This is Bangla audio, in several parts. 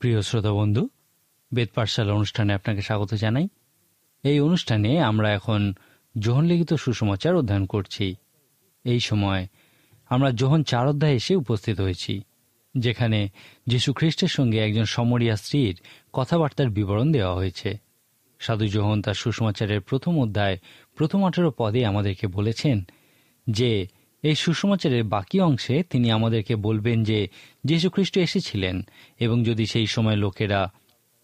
প্রিয় শ্রোতা বন্ধু, বেদ পাঠশালা অনুষ্ঠানে আপনাকে স্বাগত জানাই। এই অনুষ্ঠানে আমরা এখন যোহন লিখিত সুসমাচার অধ্যয়ন করছি। এই সময় আমরা যোহন 4 অধ্যায়ে এসে উপস্থিত হয়েছি, যেখানে যীশু খ্রিস্টের সঙ্গে একজন সমরিয়া স্ত্রীর কথাবার্তার বিবরণ দেওয়া হয়েছে। সাধু যোহন তার সুসমাচারের প্রথম অধ্যায় প্রথম 18 পদে আমাদেরকে বলেছেন যে এই সুসমাচারের বাকি অংশে তিনি আমাদেরকে বলবেন যে যীশু খ্রিস্ট এসেছিলেন, এবং যদি সেই সময় লোকেরা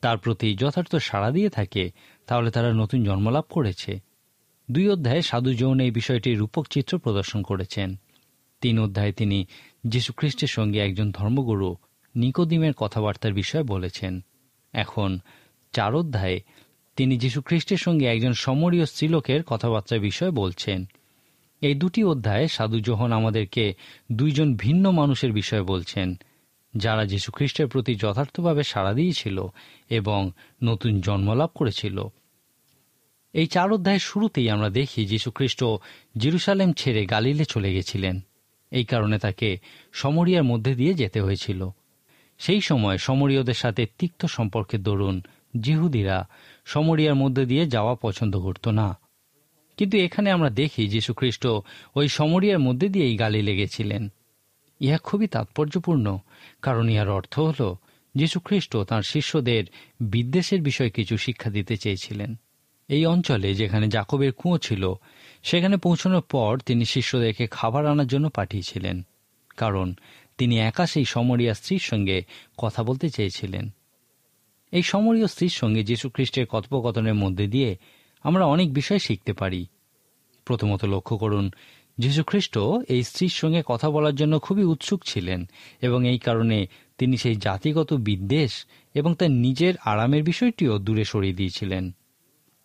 তার প্রতি যথার্থ সাড়া দিয়ে থাকে তাহলে তারা নতুন জন্মলাভ করেছে। 2 অধ্যায়ে সাধু যোহন এই বিষয়টির রূপক চিত্র প্রদর্শন করেছেন। 3 অধ্যায়ে তিনি যীশু খ্রিস্টের সঙ্গে একজন ধর্মগুরু নিকোদিমের কথাবার্তার বিষয়ে বলেছেন। এখন 4 অধ্যায়ে তিনি যীশু খ্রিস্টের সঙ্গে একজন সমরীয় স্ত্রীলোকের কথাবার্তার বিষয়ে বলছেন। এই 2টি অধ্যায়ে সাধু যোহন আমাদেরকে 2জন ভিন্ন মানুষের বিষয়ে বলছেন, যারা যীশু খ্রিস্টের প্রতি যথার্থভাবে সাড়া দিয়েছিল এবং নতুন জন্মলাভ করেছিল। এই 4 অধ্যায়ের শুরুতেই আমরা দেখি যীশু খ্রিস্ট জেরুসালেম ছেড়ে গালিলে চলে গেছিলেন। এই কারণে তাকে সমরিয়ার মধ্যে দিয়ে যেতে হয়েছিল। সেই সময় সমরীয়দের সাথে তিক্ত সম্পর্কের দরুন যিহুদিরা সমরিয়ার মধ্যে দিয়ে যাওয়া পছন্দ করত না। কিন্তু এখানে আমরা দেখি যীশু খ্রিস্ট ওই সমরিয়ার মধ্যে দিয়েই গালিলে গেছিলেন। ইহা খুবই তাৎপর্যপূর্ণ, কারণ ইহার অর্থ হল যীশু খ্রিস্ট তাঁর শিষ্যদের বিদ্বেষের বিষয়ে কিছু শিক্ষা দিতে চেয়েছিলেন। এই অঞ্চলে যেখানে যাকবের কুঁয়ো ছিল, সেখানে পৌঁছানোর পর তিনি শিষ্যদেরকে খাবার আনার জন্য পাঠিয়েছিলেন, কারণ তিনি একা সেই সমরীয় স্ত্রীর সঙ্গে কথা বলতে চেয়েছিলেন। এই সমরীয় স্ত্রীর সঙ্গে যীশু খ্রিস্টের কথোপকথনের মধ্যে দিয়ে আমরা অনেক বিষয় শিখতে পারি। প্রথমত লক্ষ্য করুন, যীশুখ্রিস্ট এই স্ত্রীর সঙ্গে কথা বলার জন্য খুবই উৎসুক ছিলেন, এবং এই কারণে তিনি সেই জাতিগত বিদ্বেষ এবং তার নিজের আরামের বিষয়টিও দূরে সরিয়ে দিয়েছিলেন।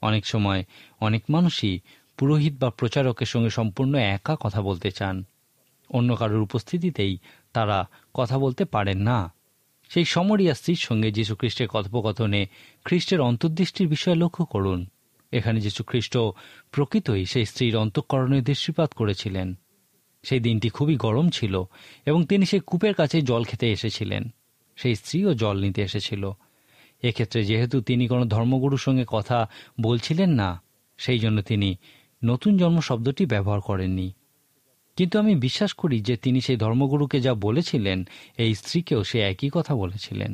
অনেক সময় অনেক মানুষই পুরোহিত বা প্রচারকের সঙ্গে সম্পূর্ণ একা কথা বলতে চান। অন্য কারোর উপস্থিতিতেই তারা কথা বলতে পারেন না। সেই সমরিয়া স্ত্রীর সঙ্গে যীশুখ্রিস্টের কথোপকথনে খ্রিস্টের অন্তর্দৃষ্টির বিষয়ে লক্ষ্য করুন। এখানে যীশু খ্রিস্ট প্রকৃতই সেই স্ত্রীর অন্তঃকরণে দৃষ্টিপাত করেছিলেন। সেই দিনটি খুবই গরম ছিল এবং তিনি সেই কূপের কাছে জল খেতে এসেছিলেন। সেই স্ত্রীও জল নিতে এসেছিল। এক্ষেত্রে যেহেতু তিনি কোনো ধর্মগুরুর সঙ্গে কথা বলছিলেন না, সেই জন্য তিনি নতুন জন্ম শব্দটি ব্যবহার করেননি। কিন্তু আমি বিশ্বাস করি যে তিনি সেই ধর্মগুরুকে যা বলেছিলেন, এই স্ত্রীকেও সে একই কথা বলেছিলেন,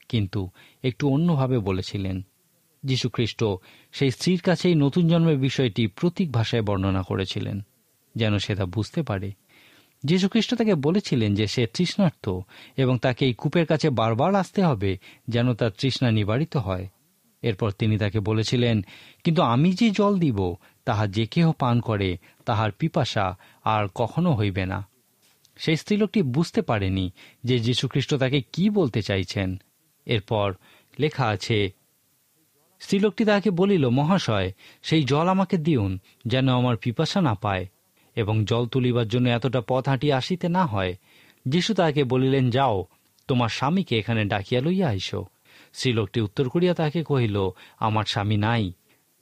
কিন্তু একটু অন্যভাবে বলেছিলেন। যীশুখ্রিস্ট সেই স্ত্রীর কাছেই নতুন জন্মের বিষয়টি প্রতীক ভাষায় বর্ণনা করেছিলেন, যেন সে তা বুঝতে পারে। যীশুখ্রিস্ট তাকে বলেছিলেন যে সে তৃষ্ণার্ত এবং তাকে এই কূপের কাছে বারবার আসতে হবে যেন তার তৃষ্ণা নিবারিত হয়। এরপর তিনি তাকে বলেছিলেন, কিন্তু আমি যে জল দিব তাহা যে কেহ পান করে তাহার পিপাসা আর কখনো হইবে না। সেই স্ত্রীলোকটি বুঝতে পারেনি যে যীশুখ্রিস্ট তাকে কি বলতে চাইছেন। এরপর লেখা আছে, স্ত্রীলোকটি তাহাকে বলিল, মহাশয়, সেই জল আমাকে দিউন, যেন আমার পিপাসা না পায় এবং জল তুলিবার জন্য এতটা পথ হাঁটিয়া আসিতে না হয়। যীশু তাহাকে বলিলেন, যাও, তোমার স্বামীকে এখানে ডাকিয়া লইয়া আইসো। স্ত্রীলোকটি উত্তর করিয়া তাহাকে কহিল, আমার স্বামী নাই।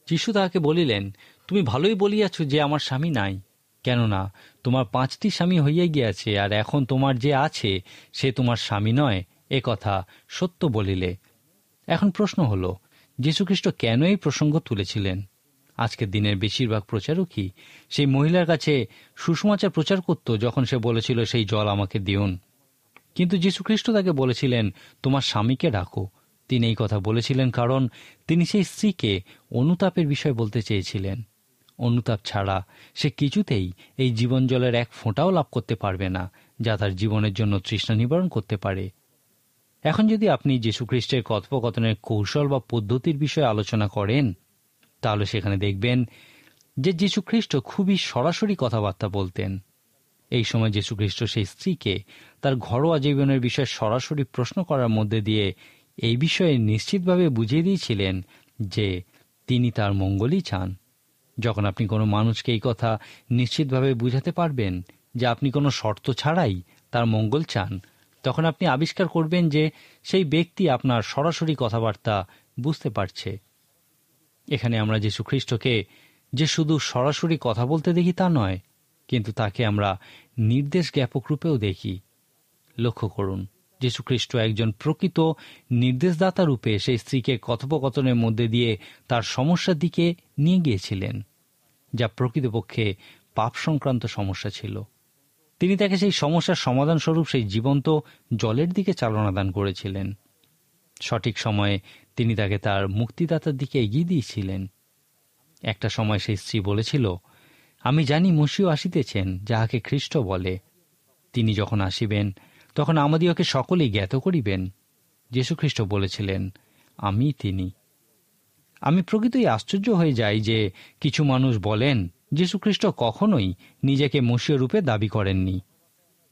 যীশু তাহাকে বলিলেন, তুমি ভালোই বলিয়াছ যে আমার স্বামী নাই, কেননা তোমার 5টি স্বামী হইয়া গিয়াছে, আর এখন তোমার যে আছে সে তোমার স্বামী নয়, এ কথা সত্য বলিলে। এখন প্রশ্ন হল, যীশুখ্রিস্ট কেন এই প্রসঙ্গ তুলেছিলেন? আজকের দিনের বেশিরভাগ প্রচারকই সেই মহিলার কাছে সুসমাচার প্রচার করত যখন সে বলেছিল, সেই জল আমাকে দিউন। কিন্তু যীশুখ্রিস্ট তাকে বলেছিলেন, তোমার স্বামীকে ডাকো। তিনি এই কথা বলেছিলেন কারণ তিনি সেই স্ত্রীকে অনুতাপের বিষয় বলতে চেয়েছিলেন। অনুতাপ ছাড়া সে কিছুতেই এই জীবন জলের এক ফোঁটাও লাভ করতে পারবে না, যা তার জীবনের জন্য তৃষ্ণা নিবারণ করতে পারে। এখন যদি আপনি যীশুখ্রিস্টের কথোপকথনের কৌশল বা পদ্ধতির বিষয়ে আলোচনা করেন, তাহলে সেখানে দেখবেন যে যীশুখ্রিস্ট খুবই সরাসরি কথাবার্তা বলতেন। এই সময় যীশুখ্রিস্ট সেই স্ত্রীকে তার ঘরোয়া জীবনের বিষয়ে সরাসরি প্রশ্ন করার মধ্যে দিয়ে এই বিষয়ে নিশ্চিতভাবে বুঝিয়ে দিয়েছিলেন যে তিনি তার মঙ্গলই চান। যখন আপনি কোনো মানুষকে এই কথা নিশ্চিতভাবে বুঝাতে পারবেন যে আপনি কোনো শর্ত ছাড়াই তার মঙ্গল চান, তখন আপনি আবিষ্কার করবেন যে সেই ব্যক্তি আপনার সরাসরি কথাবার্তা বুঝতে পারছে। এখানে আমরা যীশুখ্রিস্টকে যে শুধু সরাসরি কথা বলতে দেখি তা নয়, কিন্তু তাকে আমরা নির্দেশ জ্ঞাপক রূপেও দেখি। লক্ষ্য করুন, যীশুখ্রিস্ট একজন প্রকৃত নির্দেশদাতা রূপে সেই স্ত্রীকে কথোপকথনের মধ্যে দিয়ে তার সমস্যার দিকে নিয়ে গিয়েছিলেন, যা প্রকৃতপক্ষে পাপ সংক্রান্ত সমস্যা ছিল। তিনি তাকে সেই সমস্যার সমাধান স্বরূপ সেই জীবন্ত জলের দিকে চালনা দান করেছিলেন। সঠিক সময়ে তিনি তাকে তার মুক্তিদাতার দিকে এগিয়ে দিয়েছিলেন। একটা সময় সেই স্ত্রী বলেছিল, আমি জানি মসীহ আসিতেছেন, যাহাকে খ্রিস্ট বলে। তিনি যখন আসিবেন তখন আমাদিওকে সকলেই জ্ঞাত করিবেন। যীশুখ্রিস্ট বলেছিলেন, আমি তিনি। আমি প্রকৃতই আশ্চর্য হয়ে যাই যে কিছু মানুষ বলেন যীশুখ্রিস্ট কখনোই নিজেকে মসীহ রূপে দাবি করেননি।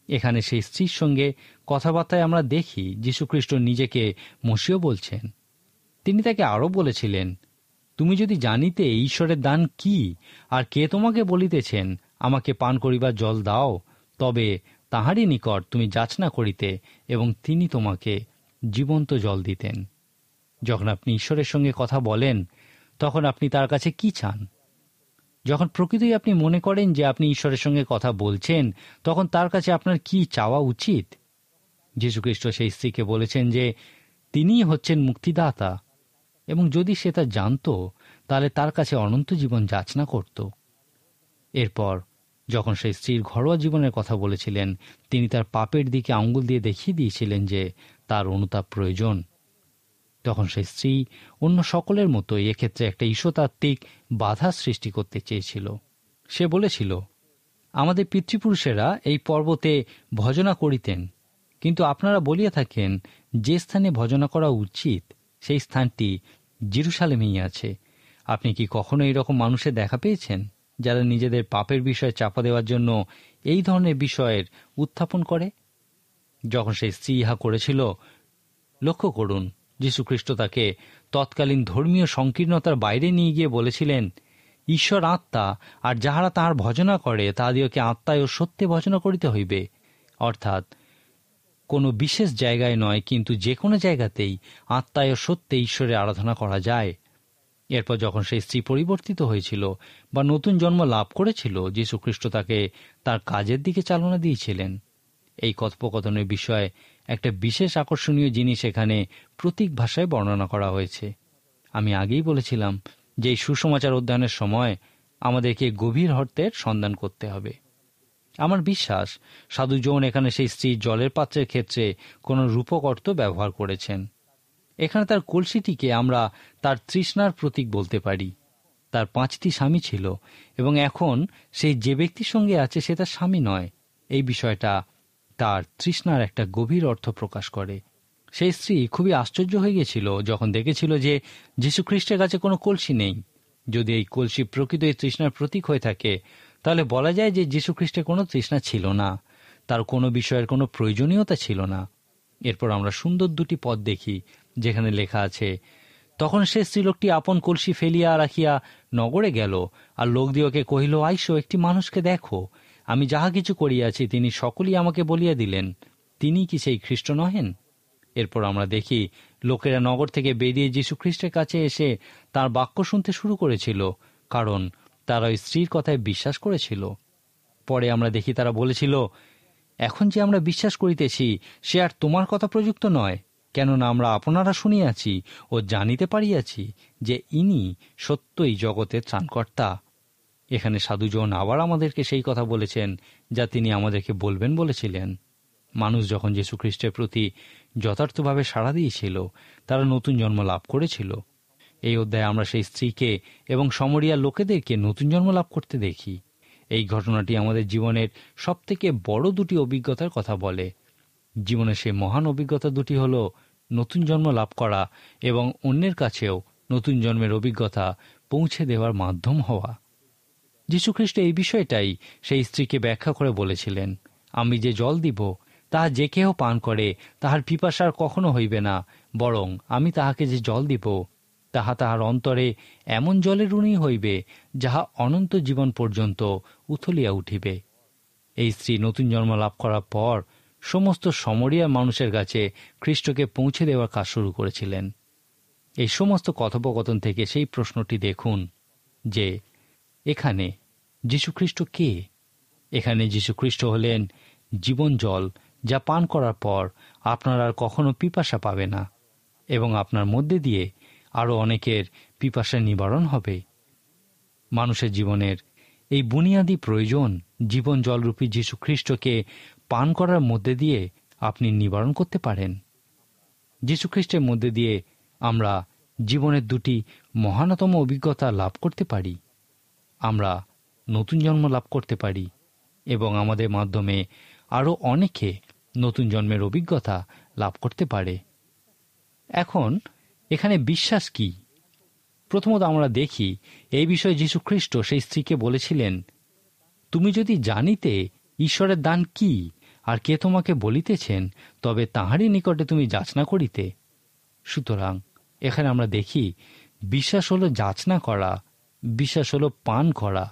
এখানে সেই স্ত্রীর সঙ্গে কথাবার্তায় আমরা দেখি যীশুখ্রিস্ট নিজেকে মসীহ বলছেন। তিনি তাকে আরও বলেছিলেন, তুমি যদি জানিতে ঈশ্বরের দান কি, আর কে তোমাকে বলিতেছেন আমাকে পান করিবার জল দাও, তবে তাঁহারই নিকট তুমি যাচনা করিতে এবং তিনি তোমাকে জীবন্ত জল দিতেন। যখন আপনি ঈশ্বরের সঙ্গে কথা বলেন তখন আপনি তার কাছে কি চান? যখন প্রকৃতই আপনি মনে করেন যে আপনি ঈশ্বরের সঙ্গে কথা বলছেন, তখন তার কাছে আপনার কি চাওয়া উচিত? যীশুখ্রিস্ট সেই স্ত্রীকে বলেছেন যে তিনিই হচ্ছেন মুক্তিদাতা, এবং যদি সে তা জানত তাহলে তার কাছে অনন্ত জীবন যাচনা করত। এরপর যখন সেই স্ত্রীর ঘরোয়া জীবনের কথা বলেছিলেন, তিনি তার পাপের দিকে আঙ্গুল দিয়ে দেখিয়ে দিয়েছিলেন যে তার অনুতাপ প্রয়োজন। তখন সেই স্ত্রী অন্য সকলের মতোই এক্ষেত্রে একটা ঈশ্বরতাত্ত্বিক বাধা সৃষ্টি করতে চেয়েছিল। সে বলেছিল, আমাদের পিতৃপুরুষেরা এই পর্বতে ভজনা করিতেন, কিন্তু আপনারা বলিয়া থাকেন যে স্থানে ভজনা করা উচিত সেই স্থানটি জেরুসালেমেই আছে। আপনি কি কখনো এইরকম মানুষের দেখা পেয়েছেন যারা নিজেদের পাপের বিষয় চাপা দেওয়ার জন্য এই ধরনের বিষয়ের উত্থাপন করে? যখন সেই স্ত্রী ইহা করেছিল, লক্ষ্য করুন, যীশুখ্রিস্ট তাকে তৎকালীন ধর্মীয় সংকীর্ণতার বাইরে নিয়ে গিয়ে বলেছিলেন, ঈশ্বর আত্মা, আর যাহারা তাহার ভজনা করে তাহাদিওকে আত্মায় ও সত্যে ভজনা করিতে হইবে। অর্থাৎ কোনো বিশেষ জায়গায় নয়, কিন্তু যে কোনো জায়গাতেই আত্মায় ও সত্যে ঈশ্বরের আরাধনা করা যায়। এরপর যখন সেই স্ত্রী পরিবর্তিত হয়েছিল বা নতুন জন্ম লাভ করেছিল, যীশুখ্রিস্ট তাকে তার কাজের দিকে চালনা দিয়েছিলেন। এই কথোপকথনের বিষয়ে একটা বিশেষ আকর্ষণীয় জিনিস এখানে প্রতীক ভাষায় বর্ণনা করা হয়েছে। আমি আগেই বলেছিলাম যে এই সুসমাচার অধ্যয়নের সময় আমাদেরকে গভীর অর্থের সন্ধান করতে হবে। আমার বিশ্বাস সাধু জন এখানে সেই স্ত্রীর জলের পাত্রের ক্ষেত্রে কোনো রূপক অর্থ ব্যবহার করেছেন। এখানে তার কলসিটিকে আমরা তার তৃষ্ণার প্রতীক বলতে পারি। তার 5টি স্বামী ছিল এবং এখন সেই যে ব্যক্তির সঙ্গে আছে সে তার স্বামী নয়। এই বিষয়টা তার তৃষ্ণার একটা গভীর অর্থ প্রকাশ করে। সেই স্ত্রী খুবই আশ্চর্য হয়ে গেছিল যখন দেখেছিল যে যীশুখ্রিস্টের কাছে কোনো কলসি নেই। যদি এই কলসি প্রকৃত এই তৃষ্ণার প্রতীক হয়ে থাকে, তাহলে বলা যায় যে যীশুখ্রিস্টের কোনো তৃষ্ণা ছিল না, তার কোনো বিষয়ের কোনো প্রয়োজনীয়তা ছিল না। এরপর আমরা সুন্দর 2টি পদ দেখি যেখানে লেখা আছে, তখন সে স্ত্রীলোকটি আপন কলসি ফেলিয়া রাখিয়া নগরে গেল, আর লোকদিওকে কহিল, আইসো, একটি মানুষকে দেখো, আমি যাহা কিছু করিয়াছি তিনি সকলেই আমাকে বলিয়া দিলেন, তিনি কি সেই খ্রিস্ট নহেন? এরপর আমরা দেখি লোকেরা নগর থেকে বেরিয়ে যীশুখ্রিস্টের কাছে এসে তার বাক্য শুনতে শুরু করেছিল, কারণ তারা ওই স্ত্রীর কথায় বিশ্বাস করেছিল। পরে আমরা দেখি তারা বলেছিল, এখন যে আমরা বিশ্বাস করিতেছি সে আর তোমার কথা প্রযুক্ত নয়, কেননা আমরা আপনারা শুনিয়াছি ও জানিতে পারিয়াছি যে ইনি সত্যই জগতের ত্রাণকর্তা। এখানে সাধুজন আবার আমাদেরকে সেই কথা বলেছেন যা তিনি আমাদেরকে বলবেন বলেছিলেন। মানুষ যখন যীশুখ্রিস্টের প্রতি যথার্থভাবে সাড়া দিয়েছিল, তারা নতুন জন্ম লাভ করেছিল। এই অধ্যায়ে আমরা সেই স্ত্রীকে এবং সমরিয়ার লোকেদেরকে নতুন জন্ম লাভ করতে দেখি। এই ঘটনাটি আমাদের জীবনের সবথেকে বড় 2টি অভিজ্ঞতার কথা বলে। জীবনের সেই মহান অভিজ্ঞতা 2টি হল নতুন জন্ম লাভ করা এবং অন্যের কাছেও নতুন জন্মের অভিজ্ঞতা পৌঁছে দেওয়ার মাধ্যম হওয়া। যীশুখ্রিস্ট এই বিষয়টাই সেই স্ত্রীকে ব্যাখ্যা করে বলেছিলেন, আমি যে জল দিব তাহা যে কেহ পান করে তাহার পিপাসার কখনো হইবে না, বরং আমি তাহাকে যে জল দিব তাহা তাহার অন্তরে এমন জলের ঋণী হইবে যাহা অনন্ত জীবন পর্যন্ত উথলিয়া উঠিবে। এই স্ত্রী নতুন জন্ম লাভ করার পর সমস্ত সমরিয়া মানুষের কাছে খ্রিস্টকে পৌঁছে দেওয়ার কাজ শুরু করেছিলেন। এই সমস্ত কথোপকথন থেকে সেই প্রশ্নটি দেখুন যে এখানে যীশুখ্রিস্ট কে? এখানে যীশুখ্রিস্ট হলেন জীবন জল, যা পান করার পর আপনার আর কখনো পিপাসা পাবে না, এবং আপনার মধ্যে দিয়ে আরও অনেকের পিপাসা নিবারণ হবে। মানুষের জীবনের এই বুনিয়াদী প্রয়োজন জীবন জলরূপী যীশু খ্রিস্টকে পান করার মধ্যে দিয়ে আপনি নিবারণ করতে পারেন। যীশু খ্রিস্টের মধ্যে দিয়ে আমরা জীবনের দুটি মহানতম অভিজ্ঞতা লাভ করতে পারি। আমরা নতুন জন্ম লাভ করতে পারি এবং আমাদের মাধ্যমে আরও অনেকে নতুন জন্মের অভিজ্ঞতা লাভ করতে পারে। এখন এখানে বিশ্বাস কি? প্রথমত আমরা দেখি এই বিষয়ে যীশু খ্রিস্ট সেই স্ত্রীকে বলেছিলেন, তুমি যদি জানিতে ঈশ্বরের দান কি আর কে তোমাকে বলিতেছেন, তবে তাঁহারই নিকটে তুমি যাচনা করিতে। সুতরাং এখানে আমরা দেখি বিশ্বাস হলো যাচনা করা, বিশ্বাস হলো পান করা।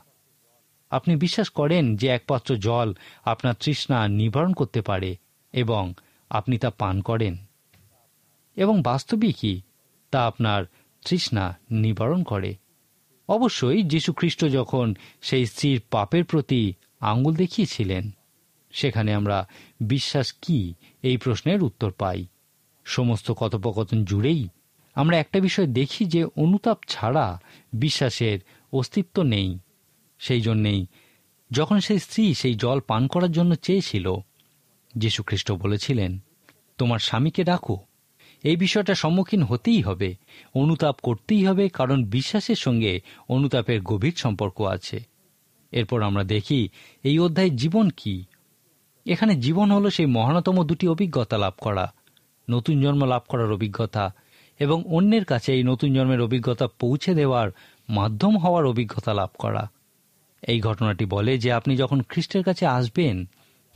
আপনি বিশ্বাস করেন যে এক পাত্র জল আপনার তৃষ্ণা নিবারণ করতে পারে এবং আপনি তা পান করেন, এবং বাস্তবিকই তা আপনার তৃষ্ণা নিবারণ করে। অবশ্যই যীশু খ্রিস্ট যখন সেই স্ত্রীর পাপের প্রতি আঙ্গুল দেখিয়েছিলেন, সেখানে আমরা বিশ্বাস কি এই প্রশ্নের উত্তর পাই। সমস্ত কথোপকথন জুড়েই আমরা একটা বিষয় দেখি যে অনুতাপ ছাড়া বিশ্বাসের অস্তিত্ব নেই। সেই জন্যেই যখন সেই স্ত্রী সেই জল পান করার জন্য চেয়েছিল, যীশু খ্রিস্ট বলেছিলেন, তোমার স্বামীকে ডাকো। এই বিষয়টা সম্মুখীন হতেই হবে, অনুতাপ করতেই হবে, কারণ বিশ্বাসের সঙ্গে অনুতাপের গভীর সম্পর্ক আছে। এরপর আমরা দেখি এই অধ্যায়ে জীবন কি। এখানে জীবন হলো সেই মহানতম দুটি অভিজ্ঞতা লাভ করা, নতুন জন্ম লাভ করার অভিজ্ঞতা এবং অন্যের কাছে এই নতুন জন্মের অভিজ্ঞতা পৌঁছে দেওয়ার মাধ্যম হওয়ার অভিজ্ঞতা লাভ করা। এই ঘটনাটি বলে যে আপনি যখন খ্রিস্টের কাছে আসবেন,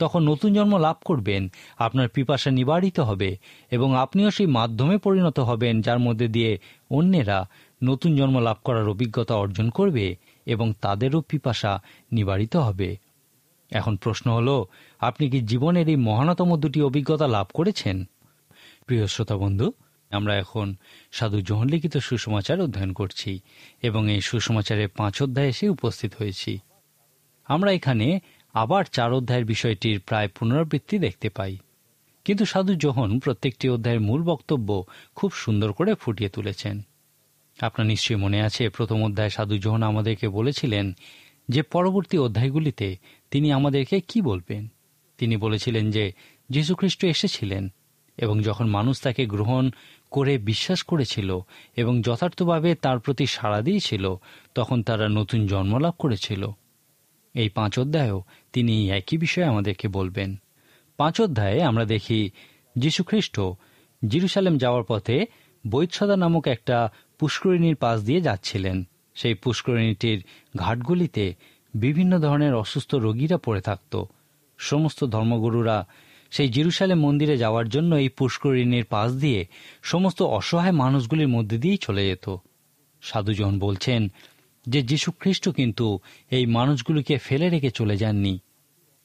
তখন নতুন জন্ম লাভ করবেন, আপনার পিপাসা নিবারিত হবে এবং আপনিও সেই মাধ্যমে পরিণত হবেন যার মধ্যে দিয়ে অন্যেরা নতুন জন্ম লাভ করার অভিজ্ঞতা অর্জন করবে এবং তাদেরও পিপাসা নিবারিত হবে। এখন প্রশ্ন হলো, আপনি কি জীবনের এই মহানতম দুটি অভিজ্ঞতা লাভ করেছেন? প্রিয় শ্রোতা বন্ধু, আমরা এখন সাধু যোহন লিখিত সুসমাচার অধ্যয়ন করছি এবং এই সুসমাচারের 5 অধ্যায়ে এসে উপস্থিত হয়েছি। আমরা এখানে আবার 4 অধ্যায়ের বিষয়টির প্রায় পুনরাবৃত্তি দেখতে পাই, কিন্তু সাধু যোহন প্রত্যেকটি অধ্যায়ের মূল বক্তব্য খুব সুন্দর করে ফুটিয়ে তুলেছেন। আপনার নিশ্চয়ই মনে আছে, প্রথম অধ্যায়ে সাধু যোহন আমাদেরকে বলেছিলেন যে পরবর্তী অধ্যায়গুলিতে তিনি আমাদেরকে কি বলবেন। তিনি বলেছিলেন যে যীশুখ্রিস্ট এসেছিলেন এবং যখন মানুষ তাকে গ্রহণ করে বিশ্বাস করেছিল এবং যথার্থভাবে তার প্রতি সাড়া দিয়েছিল, তখন তারা নতুন জন্ম লাভ করেছিল। এই 5 অধ্যায়েও তিনি একই বিষয়ে আমাদেরকে বলবেন। 5 অধ্যায়ে আমরা দেখি যীশুখ্রিস্ট জেরুজালেম যাওয়ার পথে বৈৎসদা নামক একটা পুষ্করিণীর পাশ দিয়ে যাচ্ছিলেন। সেই পুষ্করিণীটির ঘাটগুলিতে বিভিন্ন ধরনের অসুস্থ রোগীরা পড়ে থাকত। সমস্ত ধর্মগুরুরা সেই জেরুজালেম মন্দিরে যাওয়ার জন্য এই পুষ্করিণীর পাশ দিয়ে সমস্ত অসহায় মানুষগুলির মধ্যে দিয়েই চলে যেত। সাধু যোহন বলছেন যে যীশুখ্রিস্ট কিন্তু এই মানুষগুলিকে ফেলে রেখে চলে যাননি।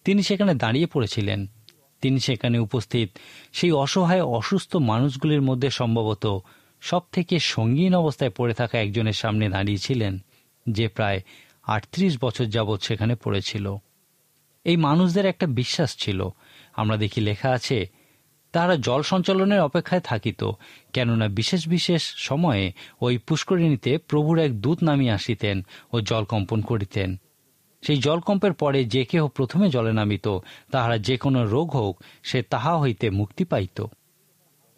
তিনি সেখানে দাঁড়িয়ে পড়েছিলেন। তিনি সেখানে উপস্থিত সেই অসহায় অসুস্থ মানুষগুলির মধ্যে সম্ভবত সব থেকে সঙ্গীন অবস্থায় পড়ে থাকা একজনের সামনে দাঁড়িয়েছিলেন, যে প্রায় 38 বছর যাবৎ সেখানে পড়েছিল। এই মানুষদের একটা বিশ্বাস ছিল। আমরা দেখি লেখা আছে, তারা জল সঞ্চালনের অপেক্ষায় থাকিত, কেননা বিশেষ বিশেষ সময়ে ওই পুষ্করিণীতে প্রভুর এক দূত নামিয়া আসিতেন ও জল কম্পন করিতেন। সেই জলকম্পের পরে যে কেহ প্রথমে জলে নামিত, তাহারা যে কোনো রোগ হোক সে তাহা হইতে মুক্তি পাইত।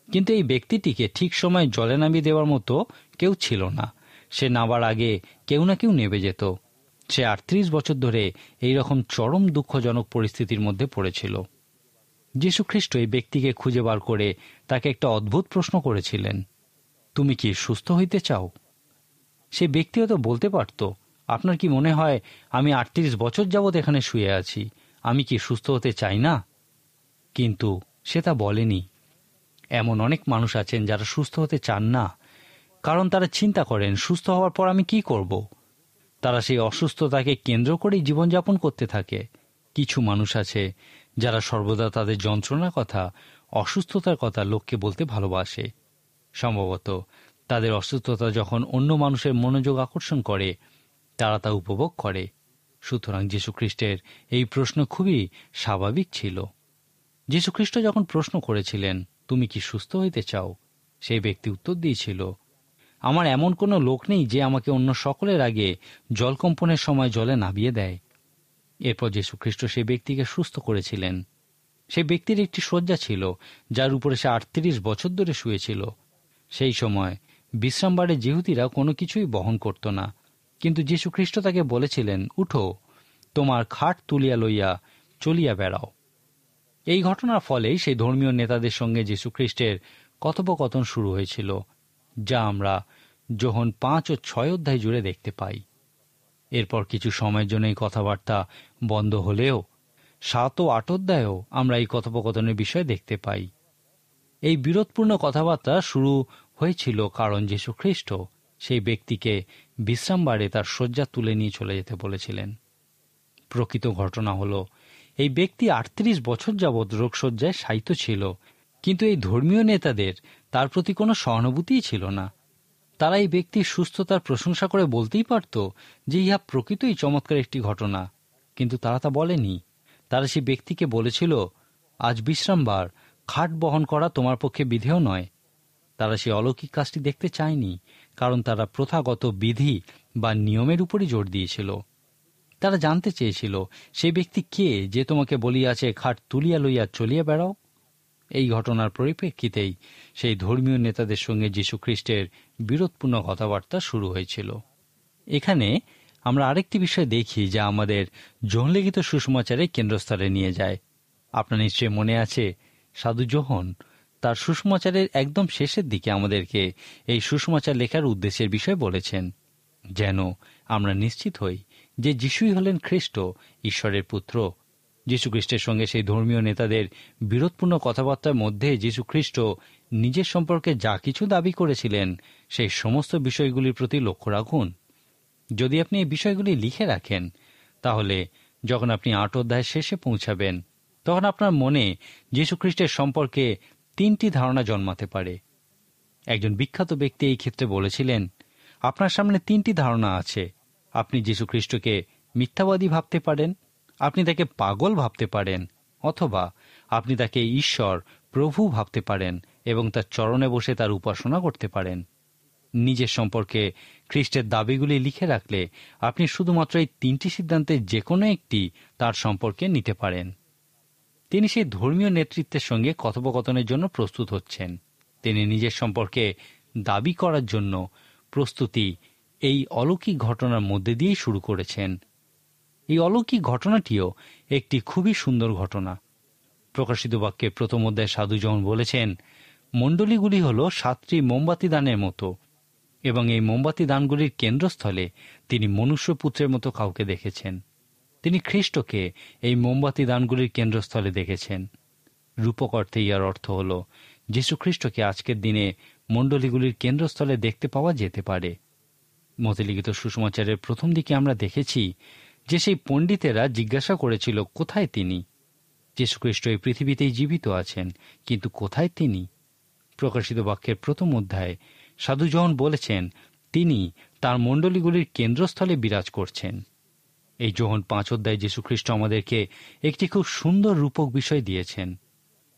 কিন্তু এই ব্যক্তিটিকে ঠিক সময় জলে নামিয়ে দেওয়ার মতো কেউ ছিল না। সে নামার আগে কেউ না কেউ নেমে যেত। সে 38 বছর ধরে এইরকম চরম দুঃখজনক পরিস্থিতির মধ্যে পড়েছিল। যীশুখ্রিস্ট এই ব্যক্তিকে খুঁজে বার করে তাকে একটা অদ্ভুত প্রশ্ন করেছিলেন, তুমি কি সুস্থ হইতে চাও? সে ব্যক্তি হয়তো বলতে পারত, আপনার কি মনে হয় আমি 38 বছর যাবৎ এখানে শুয়ে আছি, আমি কি সুস্থ হতে চাই না? কিন্তু সে তা বলেনি। এমন অনেক মানুষ আছেন যারা সুস্থ হতে চান না, কারণ তারা চিন্তা করেন সুস্থ হওয়ার পর আমি কি করব। তারা সেই অসুস্থতাকে কেন্দ্র করেই জীবনযাপন করতে থাকে। কিছু মানুষ আছে যারা সর্বদা তাদের যন্ত্রণার কথা, অসুস্থতার কথা লোককে বলতে ভালোবাসে। সম্ভবত তাদের অসুস্থতা যখন অন্য মানুষের মনোযোগ আকর্ষণ করে, তারা তা উপভোগ করে। সুতরাং যীশুখ্রিস্টের এই প্রশ্ন খুবই স্বাভাবিক ছিল। যীশুখ্রিস্ট যখন প্রশ্ন করেছিলেন, তুমি কি সুস্থ হইতে চাও, সেই ব্যক্তি উত্তর দিয়েছিল, আমার এমন কোনো লোক নেই যে আমাকে অন্য সকলের আগে জলকম্পনের সময় জলে নামিয়ে দেয়। এরপর যীশুখ্রিস্ট সেই ব্যক্তিকে সুস্থ করেছিলেন। সেই ব্যক্তির একটি শয্যা ছিল, যার উপরে সে 38 বছর ধরে শুয়েছিল। সেই সময় বিশ্রামবারে যিহুদিরা কোনো কিছুই বহন করত না, কিন্তু যীশুখ্রিস্ট তাকে বলেছিলেন, উঠো, তোমার খাট তুলিয়া লইয়া চলিয়া বেড়াও। এই ঘটনার ফলেই সেই ধর্মীয় নেতাদের সঙ্গে যীশুখ্রিস্টের কথোপকথন শুরু হয়েছিল, যা আমরা যোহন 5 ও 6 অধ্যায় জুড়ে দেখতে পাই। এরপর কিছু সময়ের জন্য এই কথাবার্তা বন্ধ হলেও 7 ও 8 অধ্যায়েও আমরা এই কথোপকথনের বিষয় দেখতে পাই। এই বিরোধপূর্ণ কথাবার্তা শুরু হয়েছিল কারণ যীশুখ্রিস্ট সেই ব্যক্তিকে বিশ্রামবারে তার শয্যা তুলে নিয়ে চলে যেতে বলেছিলেন। প্রকৃত ঘটনা হল, এই ব্যক্তি 38 বছর যাবৎ রোগশয্যায় শায়িত ছিল, কিন্তু এই ধর্মীয় নেতাদের তার প্রতি কোনো সহানুভূতিই ছিল না। তারা এই ব্যক্তির সুস্থতার প্রশংসা করে বলতেই পারত যে ইহা প্রকৃতই চমৎকার একটি ঘটনা, কিন্তু তারা তা বলেনি। তারা সেই ব্যক্তিকে বলেছিল, আজ বিশ্রামবার, খাট বহন করা তোমার পক্ষে বিধেয় নয়। তারা সেই অলৌকিক কাজটি দেখতে চায়নি, কারণ তারা প্রথাগত বিধি বা নিয়মের উপরই জোর দিয়েছিল। তারা জানতে চেয়েছিল, সেই ব্যক্তি কে যে তোমাকে বলিয়াছে, খাট তুলিয়া লইয়া চলিয়া বেড়াও। এই ঘটনার পরিপ্রেক্ষিতেই সেই ধর্মীয় নেতাদের সঙ্গে যীশুখ্রিস্টের বিরোধপূর্ণ কথাবার্তা শুরু হয়েছিল। এখানে আমরা আরেকটি বিষয় দেখি যা আমাদের যোহনলিখিত সুসমাচারের কেন্দ্রস্থলে নিয়ে যায়। আপনার নিশ্চয়ই মনে আছে, সাধু যোহন তার সুসমাচারের একদম শেষের দিকে আমাদেরকে এই সুসমাচার লেখার উদ্দেশ্যের বিষয় বলেছেন, যেন আমরা নিশ্চিত হই যে যিশুই হলেন খ্রিস্ট, ঈশ্বরের পুত্র। যীশুখ্রিস্টের সঙ্গে সেই ধর্মীয় নেতাদের বিরোধপূর্ণ কথাবার্তার মধ্যে যীশুখ্রিস্ট নিজের সম্পর্কে যা কিছু দাবি করেছিলেন, সেই সমস্ত বিষয়গুলির প্রতি লক্ষ্য রাখুন। যদি আপনি এই বিষয়গুলি লিখে রাখেন, তাহলে যখন আপনি 8 অধ্যায়ের শেষে পৌঁছাবেন, তখন আপনার মনে যীশুখ্রিস্টের সম্পর্কে 3টি ধারণা জন্মাতে পারে। একজন বিখ্যাত ব্যক্তি এই ক্ষেত্রে বলেছিলেন, আপনার সামনে 3টি ধারণা আছে। আপনি যীশুখ্রিস্টকে মিথ্যাবাদী ভাবতে পারেন, আপনি তাকে পাগল ভাবতে পারেন, অথবা আপনি তাকে ঈশ্বর, প্রভু ভাবতে পারেন এবং তার চরণে বসে তার উপাসনা করতে পারেন। নিজের সম্পর্কে খ্রিস্টের দাবিগুলি লিখে রাখলে আপনি শুধুমাত্র এই 3টি সিদ্ধান্তের যে কোনো একটি তার সম্পর্কে নিতে পারেন। তিনি সেই ধর্মীয় নেতৃত্বের সঙ্গে কথোপকথনের জন্য প্রস্তুত হচ্ছেন। তিনি নিজের সম্পর্কে দাবি করার জন্য প্রস্তুতি এই অলৌকিক ঘটনার মধ্যে দিয়েই শুরু করেছেন। এই অলৌকিক ঘটনাটিও একটি খুবই সুন্দর ঘটনা। প্রকাশিত বাক্যে 1ম অধ্যায়ে সাধু যোহন বলেছেন, মণ্ডলীগুলি হল 7টি মোমবাতি দানের মতো, এবং এই মোমবাতি দানগুলির কেন্দ্রস্থলে তিনি মনুষ্যপুত্রের মতো কাউকে দেখেছেন। তিনি খ্রিস্টকে এই মোমবাতি দানগুলির কেন্দ্রস্থলে দেখেছেন। রূপক অর্থে ইয়ার অর্থ হল, যীশুখ্রিস্টকে আজকের দিনে মণ্ডলীগুলির কেন্দ্রস্থলে দেখতে পাওয়া যেতে পারে। মথিলিখিত সুসমাচারের প্রথম দিকে আমরা দেখেছি যে সেই পণ্ডিতেরা জিজ্ঞাসা করেছিল, কোথায় তিনি? যীশুখ্রিস্ট এই পৃথিবীতেই জীবিত আছেন, কিন্তু কোথায় তিনি? প্রকাশিত বাক্যের 1ম অধ্যায়ে সাধু যোহন বলেছেন, তিনি তার মণ্ডলীগুলির কেন্দ্রস্থলে বিরাজ করছেন। এই যোহন 5 অধ্যায়ে যীশুখ্রিস্ট আমাদেরকে একটি খুব সুন্দর রূপক বিষয় দিয়েছেন।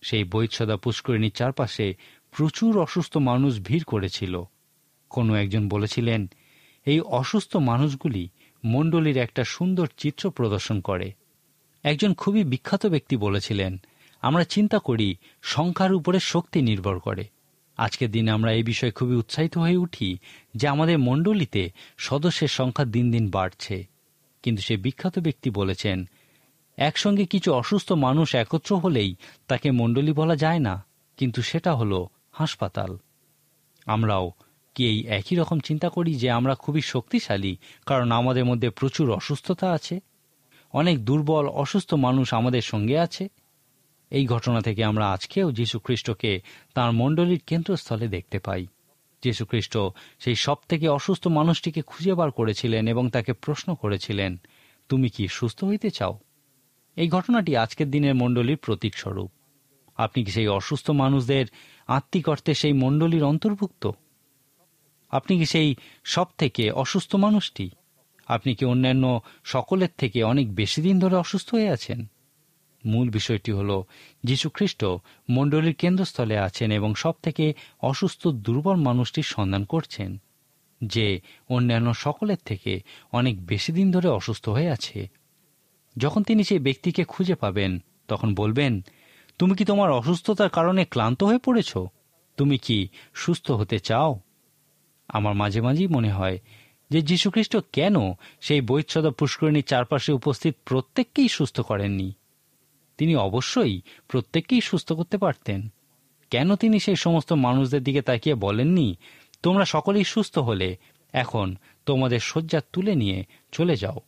সেই বৈৎসদা পুষ্করিণীর চারপাশে প্রচুর অসুস্থ মানুষ ভিড় করেছিল। কোনো একজন বলেছিলেন, এই অসুস্থ মানুষগুলি মণ্ডলীর একটা সুন্দর চিত্র প্রদর্শন করে। একজন খুবই বিখ্যাত ব্যক্তি বলেছিলেন, আমরা চিন্তা করি সংখ্যার উপরে শক্তি নির্ভর করে। আজকের দিনে আমরা এই বিষয়ে খুবই উৎসাহিত হয়ে উঠি যে আমাদের মণ্ডলীতে সদস্যের সংখ্যা দিন দিন বাড়ছে। কিন্তু সে বিখ্যাত ব্যক্তি বলেছেন, একসঙ্গে কিছু অসুস্থ মানুষ একত্র হলেই তাকে মণ্ডলী বলা যায় না, কিন্তু সেটা হলো হাসপাতাল। আমরাও কি এই একই রকম চিন্তা করি যে আমরা খুবই শক্তিশালী, কারণ আমাদের মধ্যে প্রচুর অসুস্থতা আছে, অনেক দুর্বল অসুস্থ মানুষ আমাদের সঙ্গে আছে? এই ঘটনা থেকে আমরা আজকেও যীশুখ্রিস্টকে তাঁর মণ্ডলীর কেন্দ্রস্থলে দেখতে পাই। যীশুখ্রিস্ট সেই সব থেকে অসুস্থ মানুষটিকে খুঁজে বার করেছিলেন এবং তাকে প্রশ্ন করেছিলেন, তুমি কি সুস্থ হইতে চাও? এই ঘটনাটি আজকের দিনের মণ্ডলীর প্রতীক স্বরূপ। আপনি কি সেই অসুস্থ মানুষদের আত্মিক অর্থে সেই মণ্ডলীর অন্তর্ভুক্ত? আপনি কি সেই সব থেকে অসুস্থ মানুষটি? আপনি কি অন্যান্য সকলের থেকে অনেক বেশি দিন ধরে অসুস্থ হয়ে আছেন? মূল বিষয়টি হল যীশুখ্রিস্ট মণ্ডলীর কেন্দ্রস্থলে আছেন এবং সব থেকে অসুস্থ দুর্বল মানুষটির সন্ধান করছেন, যে অন্যান্য সকলের থেকে অনেক বেশি দিন ধরে অসুস্থ হয়ে আছে। যখন তিনি সেই ব্যক্তিকে খুঁজে পাবেন, তখন বলবেন, তুমি কি তোমার অসুস্থতার কারণে ক্লান্ত হয়ে পড়েছ? তুমি কি সুস্থ হতে চাও? আমার মাঝে মাঝেই মনে হয় যে যীশুখ্রিস্ট কেন সেই বৈচ্ছদা পুষ্করিণীর চারপাশে উপস্থিত প্রত্যেককেই সুস্থ করেননি। তিনি অবশ্যই প্রত্যেককেই সুস্থ করতে পারতেন। কেন তিনি সেই সমস্ত মানুষদের দিকে তাকিয়ে বলেননি, তোমরা সকলেই সুস্থ হলে এখন তোমাদের শয্যা তুলে নিয়ে চলে যাও?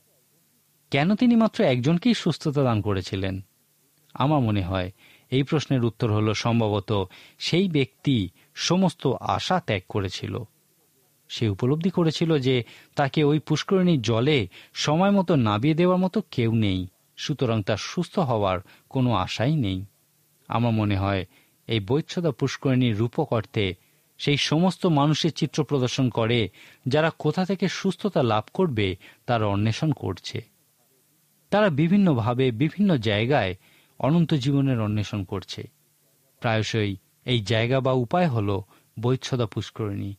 কেন তিনি মাত্র একজনকেই সুস্থতা দান করেছিলেন? আমার মনে হয় এই প্রশ্নের উত্তর হল, সম্ভবত সেই ব্যক্তি সমস্ত আশা ত্যাগ করেছিল। সে উপলব্ধি করেছিল যে তাকে ওই পুষ্করিণীর জলে সময় মতো নামিয়ে দেওয়ার মতো কেউ নেই, সুতরাং তার সুস্থ হওয়ার কোনো আশাই নেই। আমার মনে হয় এই বৈচ্ছদা পুষ্করিণীর রূপক অর্থে সেই সমস্ত মানুষের চিত্র প্রদর্শন করে যারা কোথা থেকে সুস্থতা লাভ করবে তার অন্বেষণ করছে। তারা বিভিন্নভাবে বিভিন্ন জায়গায় অনন্ত জীবনের অন্বেষণ করছে। প্রায়শই এই জায়গা বা উপায় হল বৈচ্ছদা পুষ্করিণী।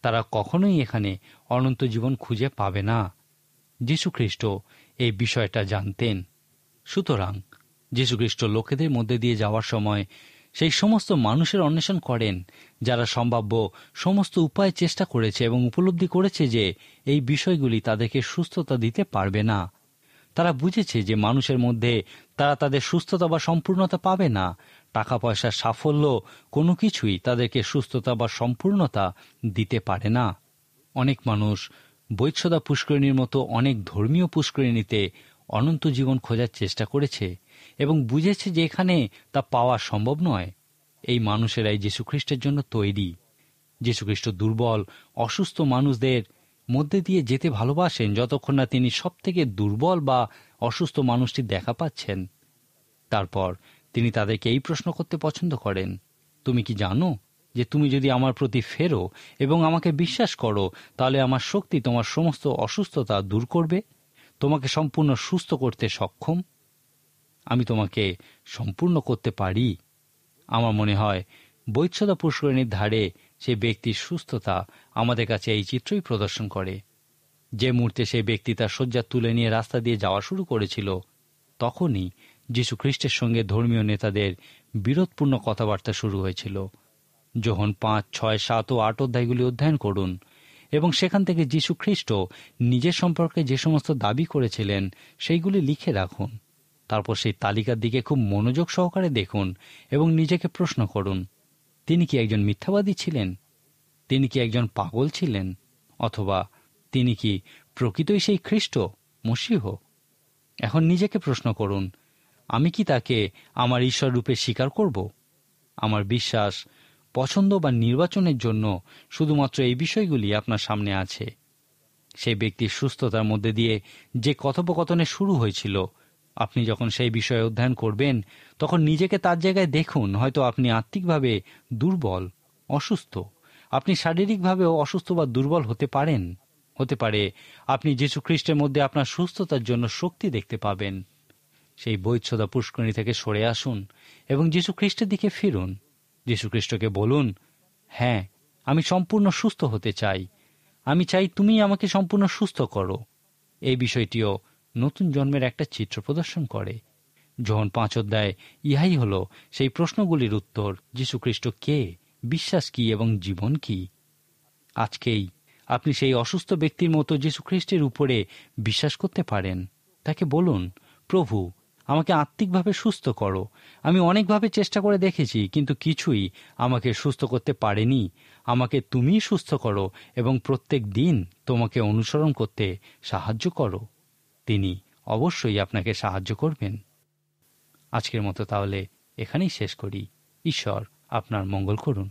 তারা কখনোই এখানে অনন্ত জীবন খুঁজে পাবে না। যীশুখ্রিস্ট এই বিষয়টা জানতেন। সুতরাং যীশুখ্রিস্ট লোকেদের মধ্যে দিয়ে যাওয়ার সময় সেই সমস্ত মানুষের অন্বেষণ করেন যারা সম্ভাব্য সমস্ত উপায় চেষ্টা করেছে এবং উপলব্ধি করেছে যে এই বিষয়গুলি তাদেরকে সুস্থতা দিতে পারবে না। তারা বুঝেছে যে মানুষের মধ্যে তারা তাদের সুস্থতা বা সম্পূর্ণতা পাবে না। টাকা পয়সার সাফল্য কোনো কিছুই তাদেরকে সুস্থতা বা সম্পূর্ণতা দিতে পারে না। অনেক মানুষ বৈচ্ছদা পুষ্করিণীর মতো অনেক ধর্মীয় পুষ্করিণীতে অনন্ত জীবন খোঁজার চেষ্টা করেছে এবং বুঝেছে যে এখানে তা পাওয়া সম্ভব নয়। এই মানুষেরাই যীশুখ্রিস্টের জন্য তৈরি। যীশুখ্রিস্ট দুর্বল অসুস্থ মানুষদের মধ্যে দিয়ে যেতে ভালোবাসেন যতক্ষণ না তিনি সব থেকে দুর্বল বা অসুস্থ মানুষটি দেখা পাচ্ছেন। তারপর তিনি তাদেরকে এই প্রশ্ন করতে পছন্দ করেন, তুমি কি জানো যে তুমি যদি আমার প্রতি ফেরো এবং আমাকে বিশ্বাস করো, তাহলে আমার শক্তি তোমার সমস্ত অসুস্থতা দূর করবে, তোমাকে সম্পূর্ণ সুস্থ করতে সক্ষম। আমি তোমাকে সম্পূর্ণ করতে পারি। আমার মনে হয় বৈচ্ছদা পুষ্করিণীর ধারে সে ব্যক্তির সুস্থতা আমাদের কাছে এই চিত্রই প্রদর্শন করে। যে মুহূর্তে সেই ব্যক্তি তার শয্যা তুলে নিয়ে রাস্তা দিয়ে যাওয়া শুরু করেছিল, তখনই যীশু খ্রিস্টের সঙ্গে ধর্মীয় নেতাদের বিরোধপূর্ণ কথাবার্তা শুরু হয়েছিল। যোহন 5, 6, 7 ও 8 অধ্যায়গুলি অধ্যয়ন করুন এবং সেখান থেকে যীশু খ্রিস্ট নিজের সম্পর্কে যে সমস্ত দাবি করেছিলেন সেইগুলি লিখে রাখুন। তারপর সেই তালিকার দিকে খুব মনোযোগ সহকারে দেখুন এবং নিজেকে প্রশ্ন করুন, তিনি কি একজন মিথ্যাবাদী ছিলেন? তিনি কি একজন পাগল ছিলেন? অথবা তিনি কি প্রকৃতই সেই খ্রিস্ট, মসীহ? এখন নিজেকে প্রশ্ন করুন, আমি কি তাকে আমার ঈশ্বর রূপে স্বীকার করব? আমার বিশ্বাস, পছন্দ বা নির্বাচনের জন্য শুধুমাত্র এই বিষয়গুলি আপনার সামনে আছে। সেই ব্যক্তির সুস্থতার মধ্যে দিয়ে যে কথোপকথনে শুরু হয়েছিল, আপনি যখন সেই বিষয়ে অধ্যয়ন করবেন তখন নিজেকে তার জায়গায় দেখুন। হয়তো আপনি আত্মিকভাবে দুর্বল, অসুস্থ, আপনি শারীরিকভাবেও অসুস্থ বা দুর্বল হতে পারেন। হতে পারে আপনি যীশু খ্রিস্টের মধ্যে আপনার সুস্থতার জন্য শক্তি দেখতে পাবেন। সেই বৈচ্ছদা পুষ্করিণী থেকে সরে আসুন এবং যীশু খ্রিস্টের দিকে ফিরুন। যীশু খ্রিস্টকে বলুন, হ্যাঁ, আমি সম্পূর্ণ সুস্থ হতে চাই। আমি চাই তুমি আমাকে সম্পূর্ণ সুস্থ করো। এই বিষয়টিও নতুন জন্মের একটা চিত্র প্রদর্শন করে। যোহন 5 অধ্যায় ইহাই হল সেই প্রশ্নগুলির উত্তর। যীশু খ্রিস্ট কে, বিশ্বাস কি এবং জীবন কি? আজকেই আপনি সেই অসুস্থ ব্যক্তির মতো যীশু খ্রিস্টের উপরে বিশ্বাস করতে পারেন। তাকে বলুন, প্রভু, আমাকে আত্মিকভাবে সুস্থ করো। আমি অনেকভাবে চেষ্টা করে দেখেছি, কিন্তু কিছুই আমাকে সুস্থ করতে পারেনি। আমাকে তুমিই সুস্থ করো এবং প্রত্যেক দিন তোমাকে অনুসরণ করতে সাহায্য করো। তিনি অবশ্যই আপনাকে সাহায্য করবেন। আজকের মতো তাহলে এখানেই শেষ করি। ঈশ্বর আপনার মঙ্গল করুন।